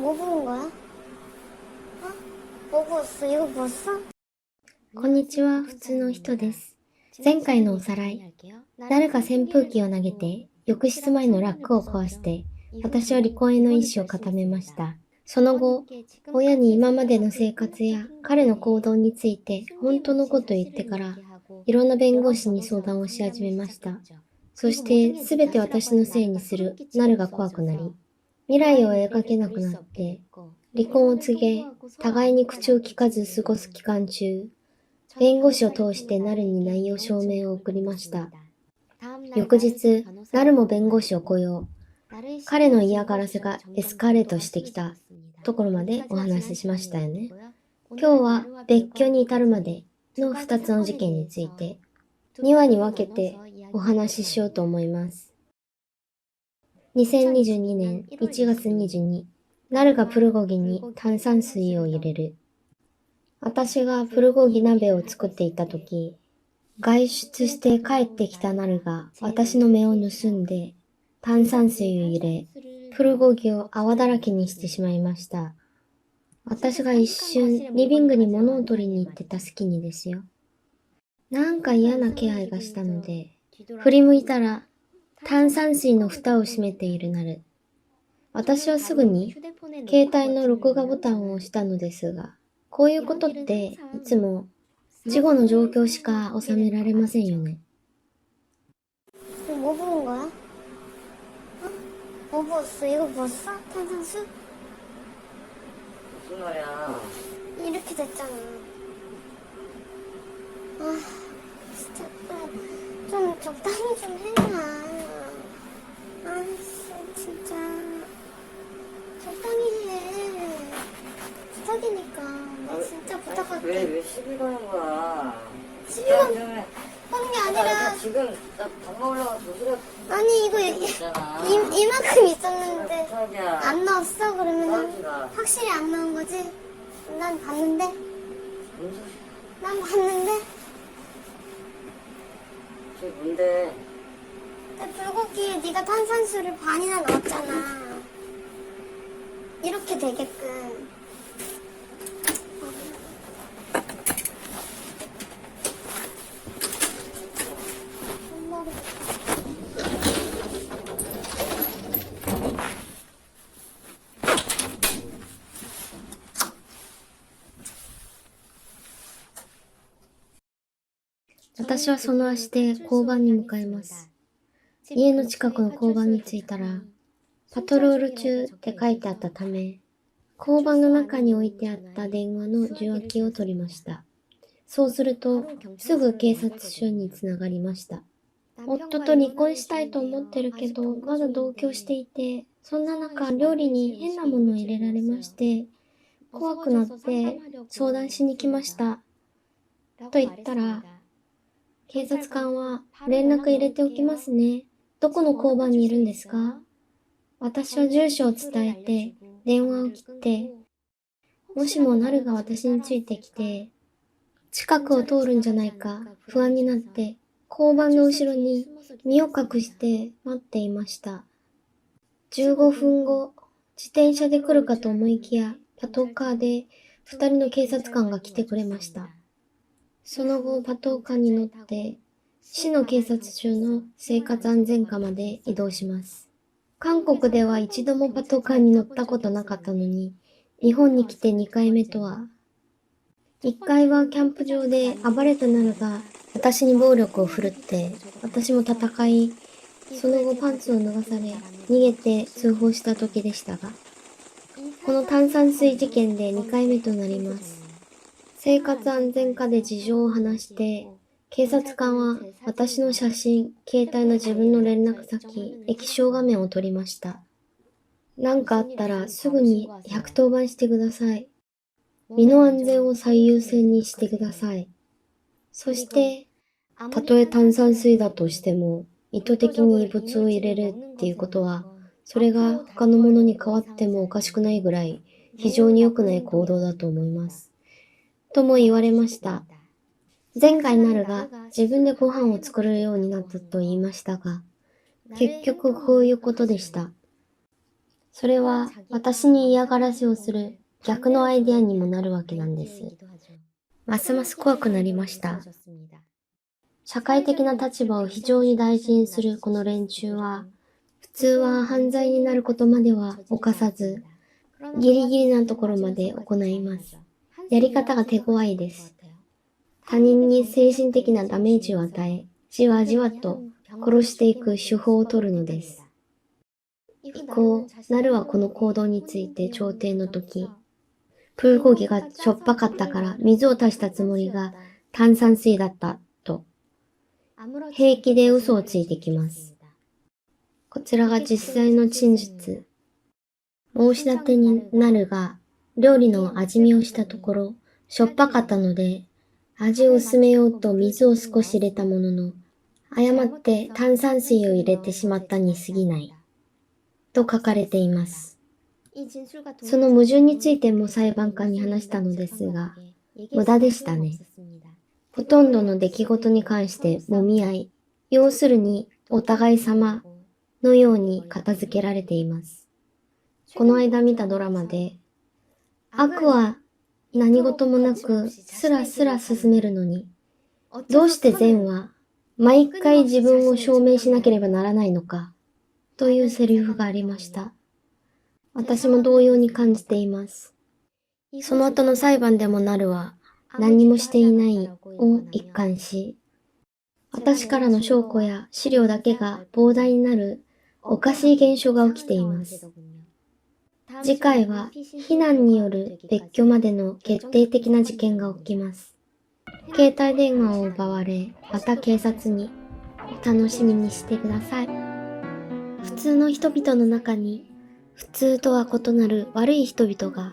뭐 보는 거야? 뭐 봤어? 이거 봤어? こんにちは、普通の人です。前回のおさらい。ナルが扇風機を投げて、浴室前のラックを壊して、私は離婚への意思を固めました。その後、親に今までの生活や彼の行動について本当のことを言ってから、いろんな弁護士に相談をし始めました。そして、すべて私のせいにするナルが怖くなり、未来を描けなくなって、離婚を告げ、互いに口を聞かず過ごす期間中、弁護士を通してナルに内容証明を送りました。翌日、ナルも弁護士を雇用。彼の嫌がらせがエスカレートしてきたところまでお話ししましたよね。今日は別居に至るまでの2つの事件について2話に分けてお話ししようと思います。2022年1月22、ナルがプルゴギに炭酸水を入れる。私がプルゴギ鍋を作っていたとき、外出して帰ってきたナルが私の目を盗んで炭酸水を入れ、プルゴギを泡だらけにしてしまいました。私が一瞬リビングに物を取りに行ってた隙にですよ。なんか嫌な気配がしたので、振り向いたら炭酸水の蓋を閉めているナル。私はすぐに携帯の録画ボタンを押したのですが、こういうことっていつも事後の状況しか収められませんよね。뭐 보는 거야? 뭐 봤어? 이거 봤어? 탄산수? 무슨 말이야? 이렇게 됐잖아. 아, 진짜 좀 적당히 좀 해라. 아이씨, 진짜 적당히 해. 부탁이니까. 나 진짜 부탁할게. 왜 시비 거는 거야? 시비 거는 게 아니라 지금 나 밥 먹으려고 도시락 아니 이거 있잖아. 이만큼 있었는데 자기야. 안 넣었어? 그러면 자기가. 확실히 안 넣은 거지? 난 봤는데? 뭔 소리? 난 봤는데? 저게 뭔데? 불고기에 네가 탄산수를 반이나 넣었잖아. 이렇게 되게끔. 어, 私はその足で交番に向かいます。家の近くの交番に着いたら、パトロール中って書いてあったため、交番の中に置いてあった電話の受話器を取りました。そうすると、すぐ警察署につながりました。夫と離婚したいと思ってるけど、まだ同居していて、そんな中、料理に変なものを入れられまして、怖くなって相談しに来ました。と言ったら、警察官は連絡入れておきますね。どこの交番にいるんですか？私は住所を伝えて電話を切って、もしもナルが私についてきて、近くを通るんじゃないか不安になって、交番の後ろに身を隠して待っていました。15分後、自転車で来るかと思いきや、パトカーで2人の警察官が来てくれました。その後、パトカーに乗って、市の警察署の生活安全課まで移動します。韓国では一度もパトカーに乗ったことなかったのに、日本に来て2回目とは。1回はキャンプ場で暴れたナルが私に暴力を振るって、私も戦い、その後パンツを脱がされ、逃げて通報した時でしたが、この炭酸水事件で2回目となります。生活安全課で事情を話して、警察官は私の写真、携帯の自分の連絡先、液晶画面を撮りました。何かあったらすぐに110番してください。身の安全を最優先にしてください。そして、たとえ炭酸水だとしても、意図的に異物を入れるっていうことは、それが他のものに変わってもおかしくないぐらい、非常に良くない行動だと思います。とも言われました。前回ナルが自分でご飯を作るようになったと言いましたが、結局こういうことでした。それは私に嫌がらせをする逆のアイデアにもなるわけなんです。ますます怖くなりました。社会的な立場を非常に大事にするこの連中は、普通は犯罪になることまでは犯さず、ギリギリなところまで行います。やり方が手強いです。他人に精神的なダメージを与え、じわじわと殺していく手法を取るのです。以降、ナルはこの行動について調停の時、プルコギがしょっぱかったから水を足したつもりが炭酸水だったと、平気で嘘をついてきます。こちらが実際の陳述。申し立てになるが、料理の味見をしたところ、しょっぱかったので、味を薄めようと水を少し入れたものの、誤って炭酸水を入れてしまったに過ぎない。と書かれています。その矛盾についても裁判官に話したのですが、無駄でしたね。ほとんどの出来事に関して揉み合い、要するにお互い様のように片付けられています。この間見たドラマで、悪は何事もなくスラスラ進めるのに、どうして善は毎回自分を証明しなければならないのか、というセリフがありました。私も同様に感じています。その後の裁判でもナルは何もしていないを一貫し、私からの証拠や資料だけが膨大になるおかしい現象が起きています。次回は非難による別居までの決定的な事件が起きます。携帯電話を奪われ、また警察に。お楽しみにしてください。普通の人々の中に、普通とは異なる悪い人々が、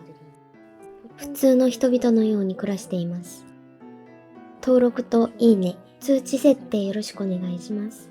普通の人々のように暮らしています。登録といいね、通知設定よろしくお願いします。